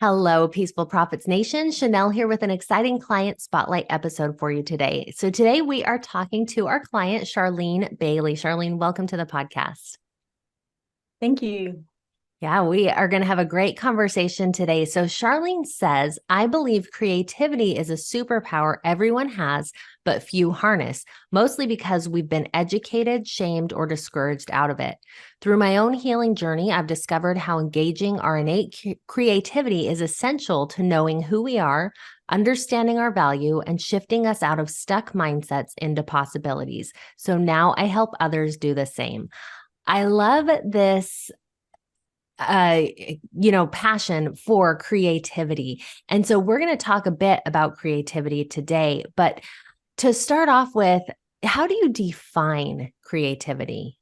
Hello, Peaceful Profits Nation. Chanel here with an exciting client spotlight episode for you today. So today we are talking to our client, Sharleen Bailey. Charlene, welcome to the podcast. Thank you. Yeah, we are going to have a great conversation today. So Charlene says, I believe creativity is a superpower everyone has, but few harness, mostly because we've been educated, shamed, or discouraged out of it. Through my own healing journey, I've discovered how engaging our innate creativity is essential to knowing who we are, understanding our value, and shifting us out of stuck mindsets into possibilities. So now I help others do the same. I love this passion for creativity. And so we're going to talk a bit about creativity today, but to start off with, how do you define creativity?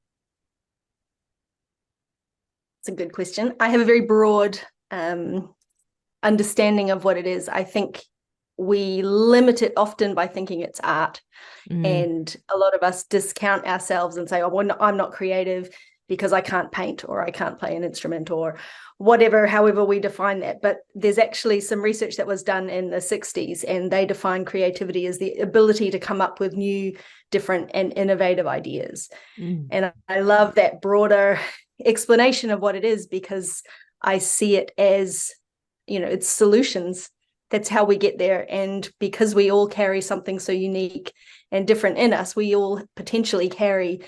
It's a good question. I have a very broad understanding of what it is. I think we limit it often by thinking it's art. And a lot of us discount ourselves and say, oh, well, I'm not creative because I can't paint or I can't play an instrument or whatever, however we define that. But there's actually some research that was done in the 60s, and they define creativity as the ability to come up with new, different, and innovative ideas. And I love that broader explanation of what it is, because I see it as, it's solutions. That's how we get there. And because we all carry something so unique and different in us, we all potentially carry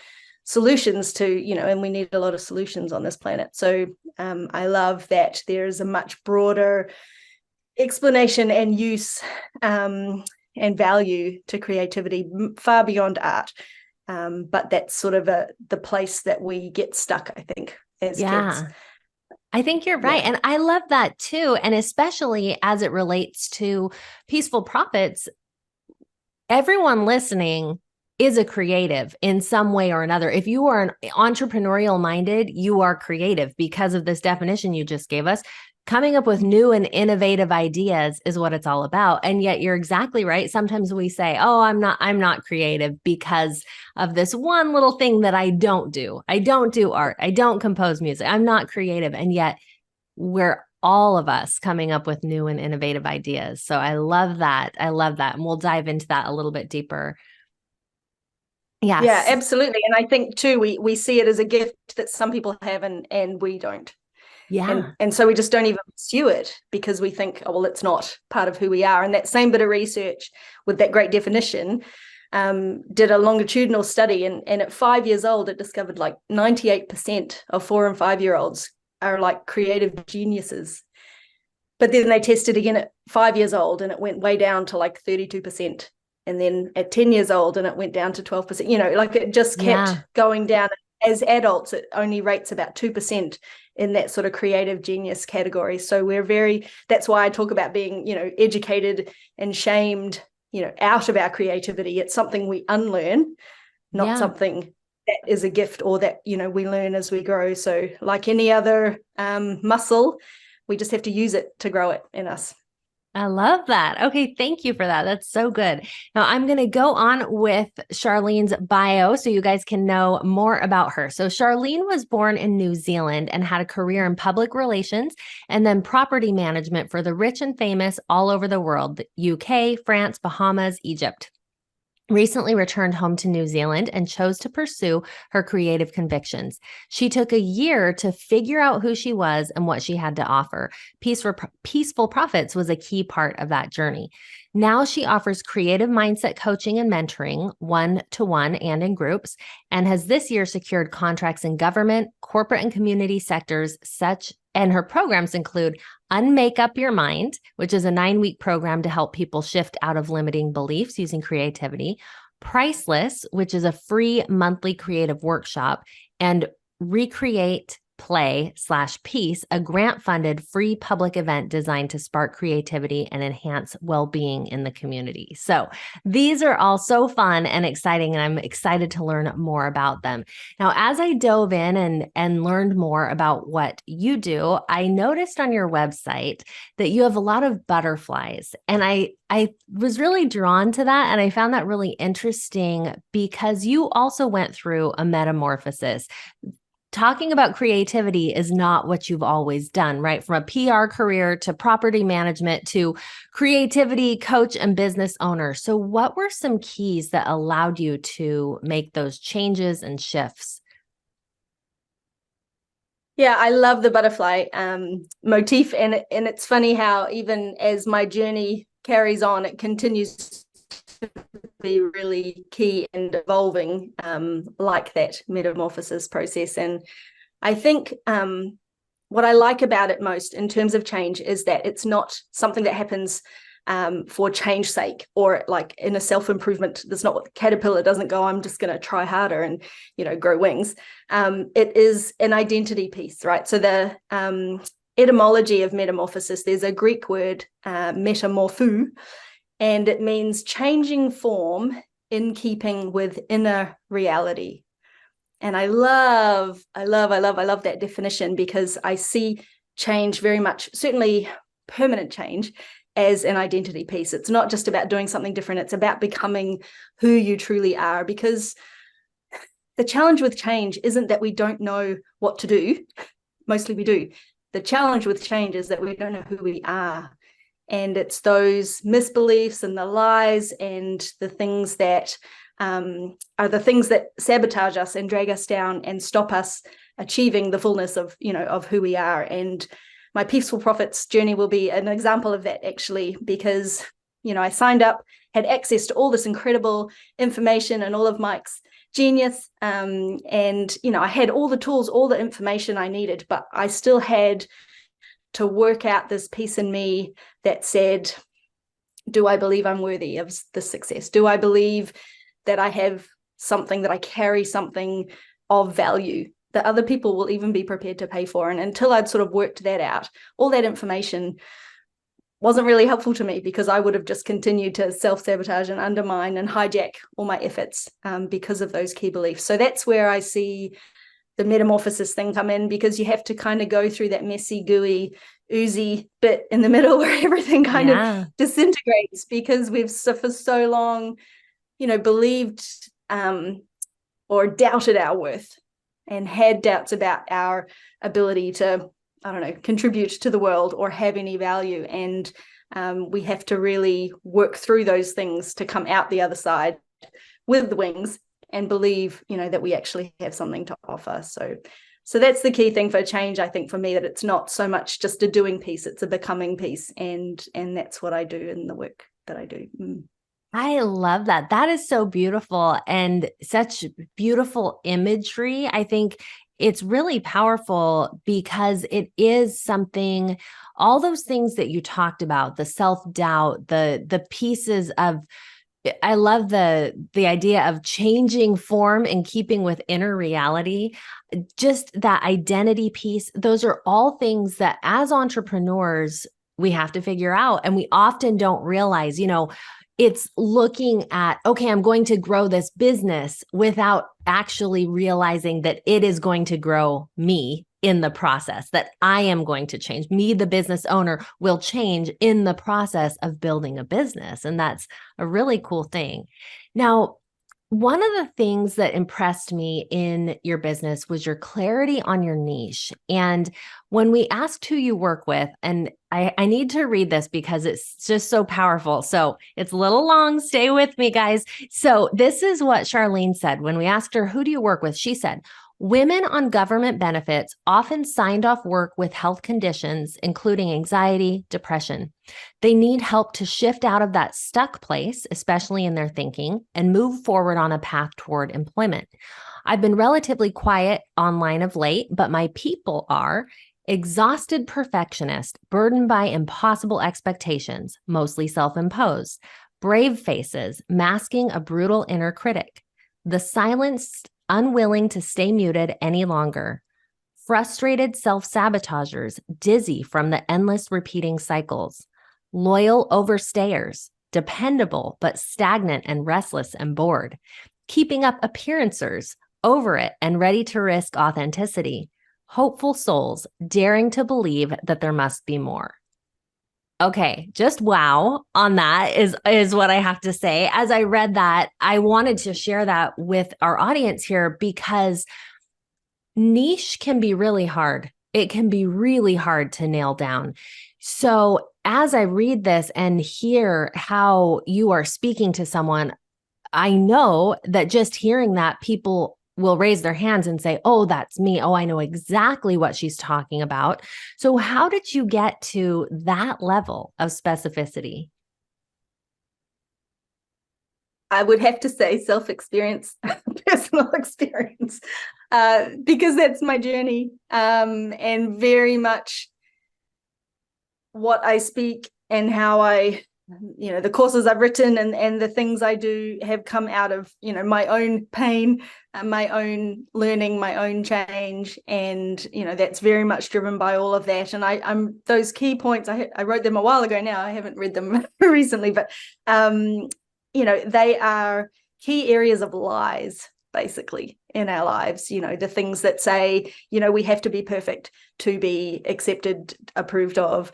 solutions to, and we need a lot of solutions on this planet. So I love that there's a much broader explanation and use and value to creativity, far beyond art. But that's sort of the place that we get stuck, I think, as kids. I think you're right. Yeah. And I love that too. And especially as it relates to Peaceful Profits, everyone listening is a creative in some way or another. If you are an entrepreneurial minded, you are creative because of this definition you just gave us. Coming up with new and innovative ideas is what it's all about. And yet you're exactly right. Sometimes we say, oh, I'm not creative because of this one little thing that I don't do. I don't do art. I don't compose music. I'm not creative. And yet we're all of us coming up with new and innovative ideas. So I love that. I love that. And we'll dive into that a little bit deeper. Yes. Yeah, absolutely. And I think too, we see it as a gift that some people have and we don't. Yeah. And so we just don't even pursue it because we think, oh, well, it's not part of who we are. And that same bit of research with that great definition did a longitudinal study. And at 5 years old, it discovered like 98% of 4 and 5 year olds are like creative geniuses. But then they tested again at 5 years old and it went way down to like 32%. And then at 10 years old and it went down to 12%, like it just kept going down. As adults, it only rates about 2% in that sort of creative genius category. So that's why I talk about being, educated and shamed, out of our creativity. It's something we unlearn, not something that is a gift or that, we learn as we grow. So like any other muscle, we just have to use it to grow it in us. I love that. Okay, thank you for that. That's so good. Now I'm going to go on with Charlene's bio so you guys can know more about her. So Charlene was born in New Zealand and had a career in public relations and then property management for the rich and famous all over the world, the UK, France, Bahamas, Egypt. Recently returned home to New Zealand and chose to pursue her creative convictions. She took a year to figure out who she was and what she had to offer. Peaceful Profits was a key part of that journey. Now she offers creative mindset coaching and mentoring, one-to-one and in groups, and has this year secured contracts in government, corporate, and community sectors and her programs include Unmake Up Your Mind, which is a 9-week program to help people shift out of limiting beliefs using creativity, Priceless, which is a free monthly creative workshop, and Recreate Play/Peace, a grant-funded free public event designed to spark creativity and enhance well-being in the community. So these are all so fun and exciting, and I'm excited to learn more about them. Now, as I dove in and learned more about what you do, I noticed on your website that you have a lot of butterflies, and I was really drawn to that, and I found that really interesting because you also went through a metamorphosis. talking about creativity is not what you've always done, right? From a PR career to property management to creativity coach and business owner. So what were some keys that allowed you to make those changes and shifts? Yeah, I love the butterfly motif, and it's funny how even as my journey carries on, it continues to be really key and evolving, like that metamorphosis process. And I think what I like about it most in terms of change is that it's not something that happens for change sake, or like in a self-improvement. That's not what the caterpillar doesn't go, I'm just going to try harder and, grow wings. It is an identity piece, right? So the etymology of metamorphosis, there's a Greek word, metamorphou, and it means changing form in keeping with inner reality. And I love that definition, because I see change very much, certainly permanent change, as an identity piece. It's not just about doing something different. It's about becoming who you truly are, because the challenge with change isn't that we don't know what to do. Mostly we do. The challenge with change is that we don't know who we are. And it's those misbeliefs and the lies and the things that are the things that sabotage us and drag us down and stop us achieving the fullness of, of who we are. And my Peaceful Profits journey will be an example of that, actually, because, I signed up, had access to all this incredible information and all of Mike's genius. And, I had all the tools, all the information I needed, but I still had to work out this piece in me that said, do I believe I'm worthy of this success? Do I believe that I have something, that I carry something of value that other people will even be prepared to pay for? And until I'd sort of worked that out, all that information wasn't really helpful to me, because I would have just continued to self-sabotage and undermine and hijack all my efforts because of those key beliefs. So that's where I see the metamorphosis thing come in, because you have to kind of go through that messy, gooey, oozy bit in the middle where everything kind of disintegrates, because we've for so long, believed or doubted our worth, and had doubts about our ability to, contribute to the world or have any value. And we have to really work through those things to come out the other side with the wings and believe, that we actually have something to offer. So that's the key thing for change, I think, for me, that it's not so much just a doing piece, it's a becoming piece. And that's what I do in the work that I do. I love that. That is so beautiful, and such beautiful imagery. I think it's really powerful, because it is something, all those things that you talked about, the self-doubt, the pieces of, I love the idea of changing form and keeping with inner reality, just that identity piece. Those are all things that as entrepreneurs, we have to figure out. And we often don't realize, it's looking at, okay, I'm going to grow this business, without actually realizing that it is going to grow me in the process, that I am going to change. Me, the business owner, will change in the process of building a business. And that's a really cool thing. Now, one of the things that impressed me in your business was your clarity on your niche. And when we asked who you work with, and I need to read this because it's just so powerful. So it's a little long. Stay with me, guys. So this is what Charlene said. When we asked her, who do you work with? She said, women on government benefits often signed off work with health conditions, including anxiety, depression. They need help to shift out of that stuck place, especially in their thinking, and move forward on a path toward employment. I've been relatively quiet online of late, but my people are exhausted perfectionists, burdened by impossible expectations, mostly self-imposed, brave faces, masking a brutal inner critic, the silenced, unwilling to stay muted any longer, frustrated self-sabotagers, dizzy from the endless repeating cycles, loyal overstayers, dependable but stagnant and restless and bored, keeping up appearancers, over it and ready to risk authenticity, hopeful souls daring to believe that there must be more. Okay, just wow on that is what I have to say. As I read that, I wanted to share that with our audience here, because niche can be really hard. It can be really hard to nail down. So as I read this and hear how you are speaking to someone, I know that just hearing that, people will raise their hands and say, oh, that's me. Oh, I know exactly what she's talking about. So how did you get to that level of specificity? I would have to say self-experience, personal experience, because that's my journey, and very much what I speak and how I, the courses I've written and the things I do have come out of, my own pain, my own learning, my own change. And, that's very much driven by all of that. And I'm those key points, I wrote them a while ago now. I haven't read them recently, but, they are key areas of lies, basically, in our lives. The things that say, we have to be perfect to be accepted, approved of.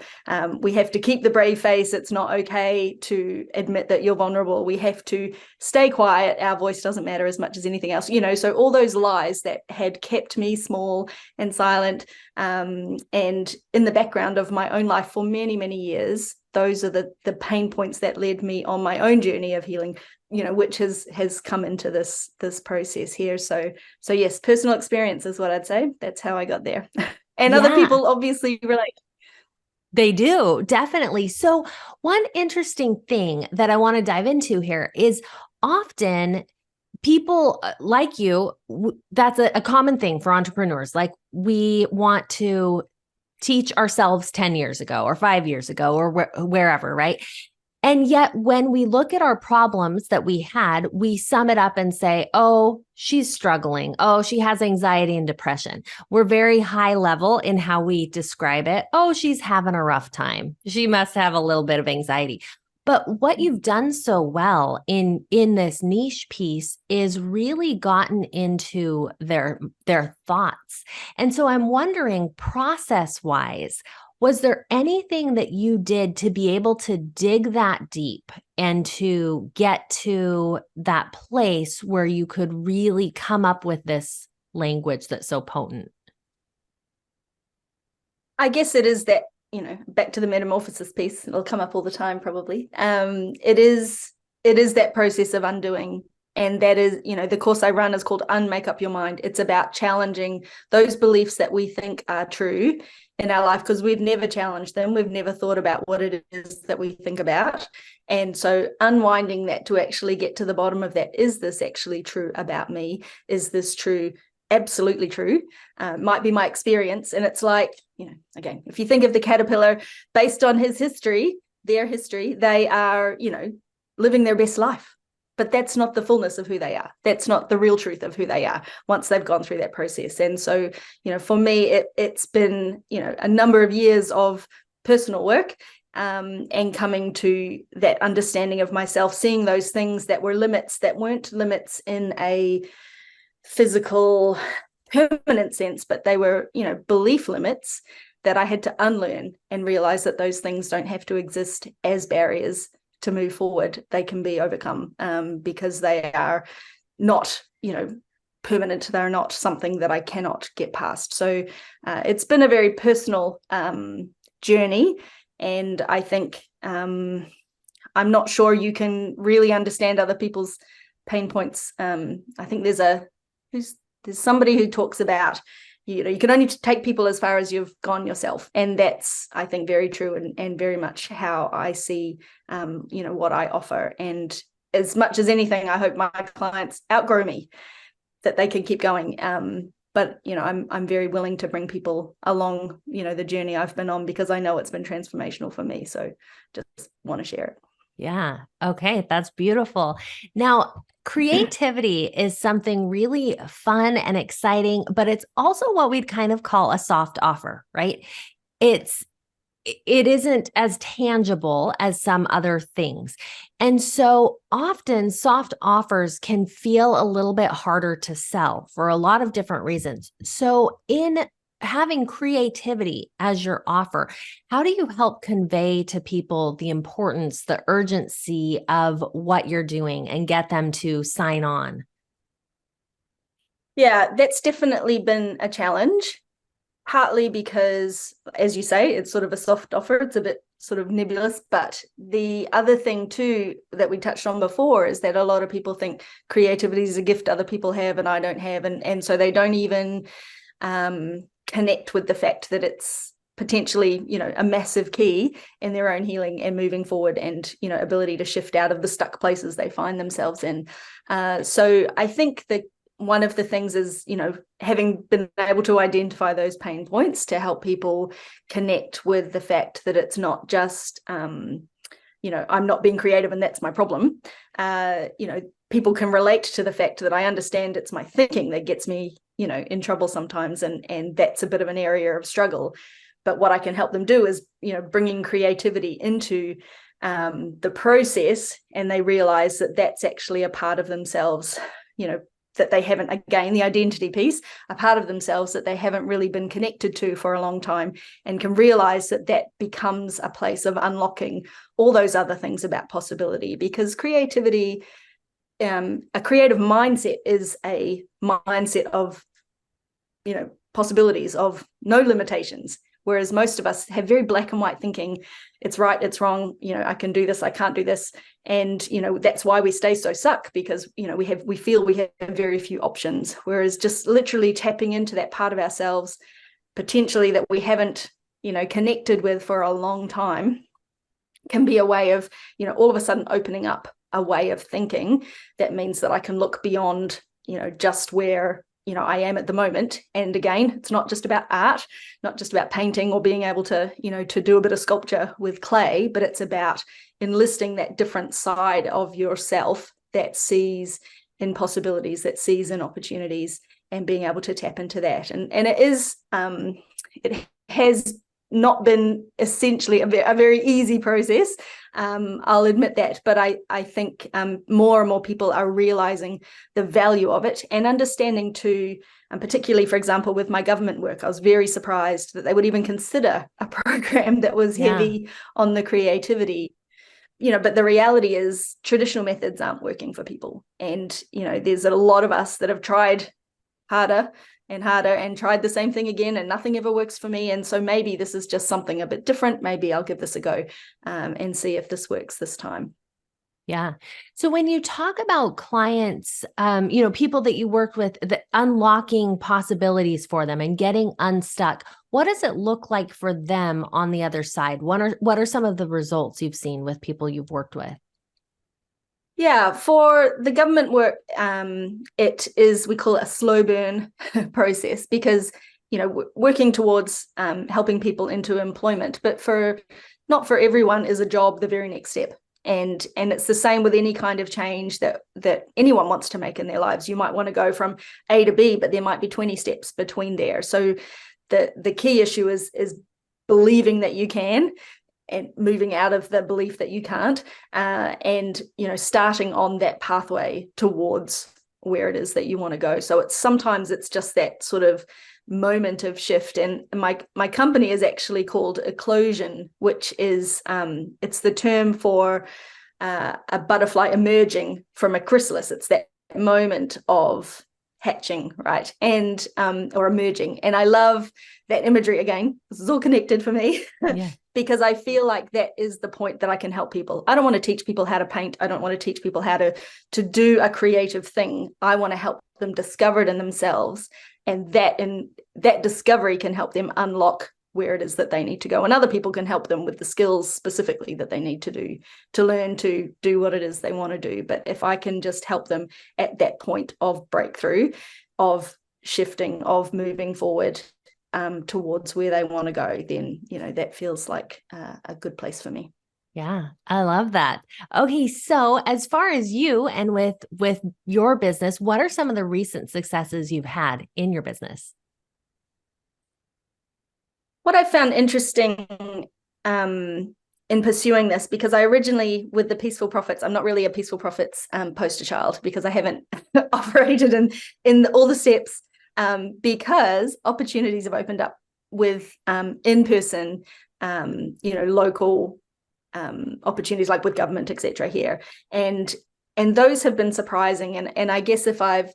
We have to keep the brave face. It's not okay to admit that you're vulnerable. We have to stay quiet. Our voice doesn't matter as much as anything else. So all those lies that had kept me small and silent, and in the background of my own life for many, many years, those are the pain points that led me on my own journey of healing, which has come into this process here. So yes, personal experience is what I'd say. That's how I got there. And other people obviously relate. They do, definitely. So one interesting thing that I want to dive into here is often people like you, that's a common thing for entrepreneurs. Like, we want to teach ourselves 10 years ago or 5 years ago or wherever, right? And yet when we look at our problems that we had, we sum it up and say, oh, she's struggling. Oh, she has anxiety and depression. We're very high level in how we describe it. Oh, she's having a rough time. She must have a little bit of anxiety. But what you've done so well in this niche piece is really gotten into their thoughts. And so I'm wondering, process-wise, was there anything that you did to be able to dig that deep and to get to that place where you could really come up with this language that's so potent? I guess it is that, back to the metamorphosis piece, it'll come up all the time probably. It is that process of undoing. And that is, the course I run is called Unmake Up Your Mind. It's about challenging those beliefs that we think are true in our life, because we've never challenged them. We've never thought about what it is that we think about. And so unwinding that to actually get to the bottom of that. Is this actually true about me? Is this true? Absolutely true. Might be my experience. And it's like, again, if you think of the caterpillar based on his history, their history, they are, living their best life. But that's not the fullness of who they are. That's not the real truth of who they are once they've gone through that process. And so, for me, it's been, a number of years of personal work, and coming to that understanding of myself, seeing those things that were limits, that weren't limits in a physical, permanent sense, but they were, belief limits that I had to unlearn and realize that those things don't have to exist as barriers to move forward. They can be overcome, because they are not, permanent. They're not something that I cannot get past. So it's been a very personal journey. And I think I'm not sure you can really understand other people's pain points. I think there's somebody who talks about, you can only take people as far as you've gone yourself. And that's, I think, very true, and very much how I see, what I offer. And as much as anything, I hope my clients outgrow me, that they can keep going. But, I'm very willing to bring people along, the journey I've been on, because I know it's been transformational for me. So just want to share it. Yeah. Okay. That's beautiful. Now, creativity is something really fun and exciting, but it's also what we'd kind of call a soft offer, right? It isn't as tangible as some other things. And so often soft offers can feel a little bit harder to sell for a lot of different reasons. So in having creativity as your offer, how do you help convey to people the importance, the urgency of what you're doing and get them to sign on? Yeah, that's definitely been a challenge, partly because, as you say, it's sort of a soft offer. It's a bit sort of nebulous. But the other thing too that we touched on before is that a lot of people think creativity is a gift other people have and I don't have. And so they don't even connect with the fact that it's potentially, a massive key in their own healing and moving forward and, ability to shift out of the stuck places they find themselves in. So I think that one of the things is, having been able to identify those pain points to help people connect with the fact that it's not just, I'm not being creative and that's my problem. People can relate to the fact that I understand it's my thinking that gets me, in trouble sometimes. And that's a bit of an area of struggle. But what I can help them do is, bringing creativity into the process, and they realize that that's actually a part of themselves, that they haven't, again, the identity piece, a part of themselves that they haven't really been connected to for a long time, and can realize that that becomes a place of unlocking all those other things about possibility. Because creativity, a creative mindset is a mindset of, possibilities, of no limitations. Whereas most of us have very black and white thinking, it's right, it's wrong, I can do this, I can't do this. And, that's why we stay so stuck, because, we feel we have very few options. Whereas just literally tapping into that part of ourselves, potentially that we haven't, connected with for a long time, can be a way of, all of a sudden opening up a way of thinking that means that I can look beyond, just where I am at the moment. And again, it's not just about art, not just about painting or being able to, to do a bit of sculpture with clay, but it's about enlisting that different side of yourself that sees in possibilities, that sees in opportunities, and being able to tap into that. And it is, it has not been essentially a very easy process. I'll admit that, but I think more and more people are realizing the value of it and understanding too, and particularly, for example, with my government work, I was very surprised that they would even consider a program that was heavy on the creativity. But the reality is traditional methods aren't working for people. And, there's a lot of us that have tried harder and tried the same thing again, and nothing ever works for me. And so maybe this is just something a bit different. Maybe I'll give this a go and see if this works this time. Yeah. So when you talk about clients, people that you work with, the unlocking possibilities for them and getting unstuck, what does it look like for them on the other side? What are some of the results you've seen with people you've worked with? Yeah, for the government work, it is, we call it a slow burn process, because, working towards helping people into employment, but not for everyone is a job the very next step. And it's the same with any kind of change that anyone wants to make in their lives. You might want to go from A to B, but there might be 20 steps between there. So the key issue is believing that you can, and moving out of the belief that you can't, and starting on that pathway towards where it is that you want to go. So sometimes it's just that sort of moment of shift. And my company is actually called Eclosion, which is it's the term for a butterfly emerging from a chrysalis. It's that moment of hatching, right? And or emerging. And I love that imagery. Again, this is all connected for me. Yeah. Because I feel like that is the point that I can help people. I don't want to teach people how to paint. I don't want to teach people how to do a creative thing. I want to help them discover it in themselves, and that discovery can help them unlock where it is that they need to go. And other people can help them with the skills specifically that they need to do to learn to do what it is they want to do. But if I can just help them at that point of breakthrough, of shifting, of moving forward towards where they want to go, then, that feels like a good place for me. Yeah, I love that. Okay, so as far as you and with your business, what are some of the recent successes you've had in your business? What I found interesting in pursuing this, because I originally, with the Peaceful Profits, I'm not really a Peaceful Profits poster child, because I haven't operated in all the steps, because opportunities have opened up with in-person, local opportunities, like with government, etc. here, and those have been surprising. And I guess if I've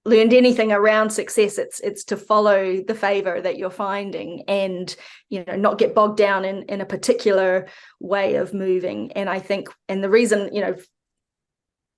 learned anything around success, it's to follow the favor that you're finding, and not get bogged down in a particular way of moving. And I think, and the reason,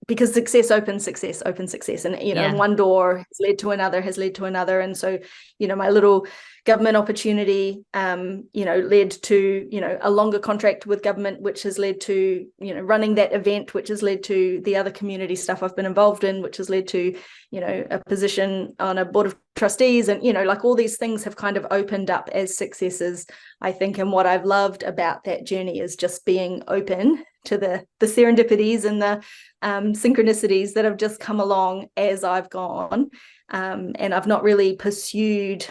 because success opens success, and and one door has led to another, and so my little government opportunity led to a longer contract with government, which has led to running that event, which has led to the other community stuff I've been involved in, which has led to a position on a board of trustees, and like all these things have kind of opened up as successes, I think. And what I've loved about that journey is just being open to the serendipities and the synchronicities that have just come along as I've gone, and I've not really pursued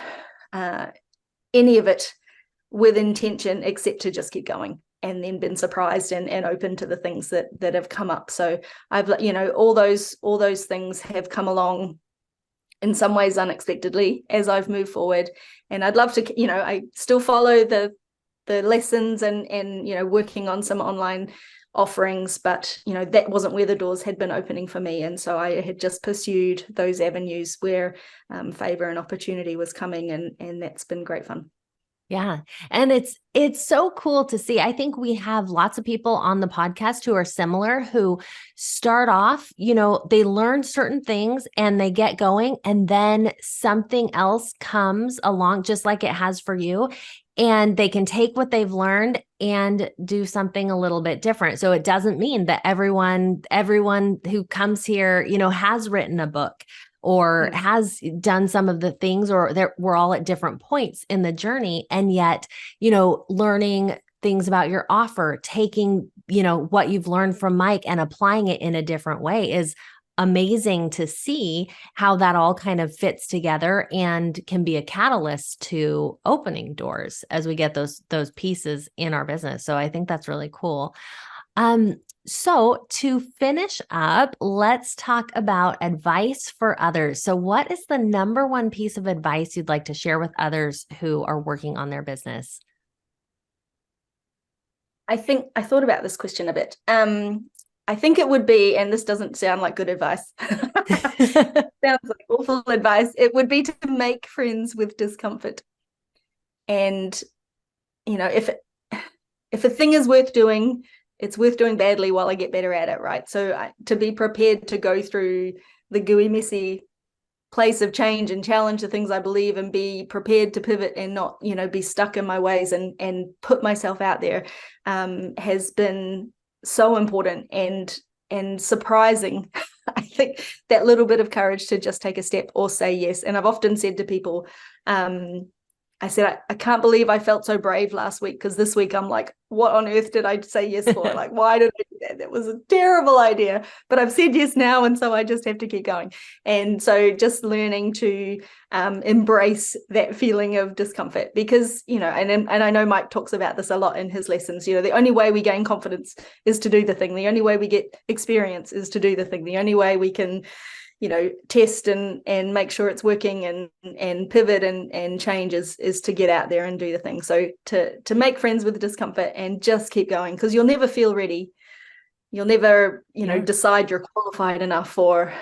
any of it with intention, except to just keep going, and then been surprised and open to the things that have come up. So I've all those things have come along in some ways unexpectedly as I've moved forward. And I'd love to I still follow the lessons and working on some online offerings, but that wasn't where the doors had been opening for me. And so I had just pursued those avenues where favor and opportunity was coming, and that's been great fun. Yeah. And it's so cool to see. I think we have lots of people on the podcast who are similar, who start off, they learn certain things and they get going, and then something else comes along, just like it has for you. And they can take what they've learned and do something a little bit different. So it doesn't mean that everyone who comes here, has written a book or has done some of the things, or we're all at different points in the journey. And yet, learning things about your offer, taking, what you've learned from Mike and applying it in a different way is amazing to see how that all kind of fits together and can be a catalyst to opening doors as we get those pieces in our business. So I think that's really cool. So to finish up, let's talk about advice for others. So what is the number one piece of advice you'd like to share with others who are working on their business? I think I thought about this question a bit. I think it would be, and this doesn't sound like good advice, sounds like awful advice. It would be to make friends with discomfort. And, if a thing is worth doing, it's worth doing badly while I get better at it, right? So to be prepared to go through the gooey, messy place of change and challenge the things I believe, and be prepared to pivot and not, be stuck in my ways, and put myself out there, has been so important and surprising. I think that little bit of courage to just take a step or say yes. And I've often said to people, I said, I can't believe I felt so brave last week, because this week I'm like, what on earth did I say yes for? Like, why did I do that? That was a terrible idea, but I've said yes now. And so I just have to keep going. And so just learning to embrace that feeling of discomfort, because, and I know Mike talks about this a lot in his lessons, the only way we gain confidence is to do the thing. The only way we get experience is to do the thing. The only way we can test and make sure it's working and pivot and change is to get out there and do the thing. So to make friends with discomfort and just keep going, because you'll never feel ready. You'll never, decide you're qualified enough or,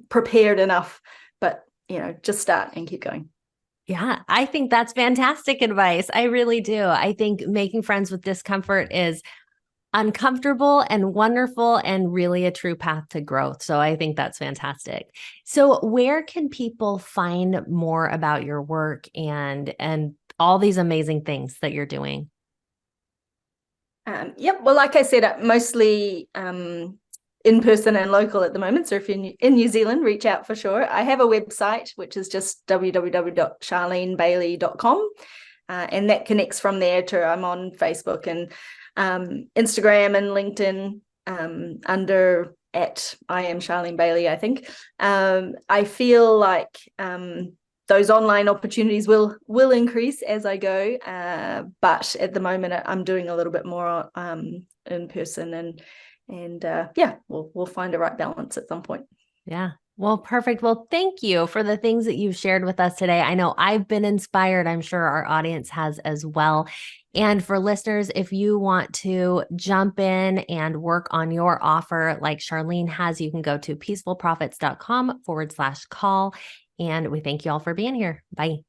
prepared enough, but, just start and keep going. Yeah, I think that's fantastic advice. I really do. I think making friends with discomfort is uncomfortable and wonderful, and really a true path to growth. So I think that's fantastic. So where can people find more about your work and all these amazing things that you're doing? Yep. Well, like I said, mostly in person and local at the moment. So if you're in New Zealand, reach out for sure. I have a website, which is just www.charlenebailey.com. And that connects from there to, I'm on Facebook and Instagram and LinkedIn under at I am Sharleen Bailey, I think. I feel like those online opportunities will increase as I go, but at the moment I'm doing a little bit more in person, and we'll find a right balance at some point. Yeah. Well, perfect. Well, thank you for the things that you've shared with us today. I know I've been inspired. I'm sure our audience has as well. And for listeners, if you want to jump in and work on your offer like Charlene has, you can go to peacefulprofits.com/call. And we thank you all for being here. Bye.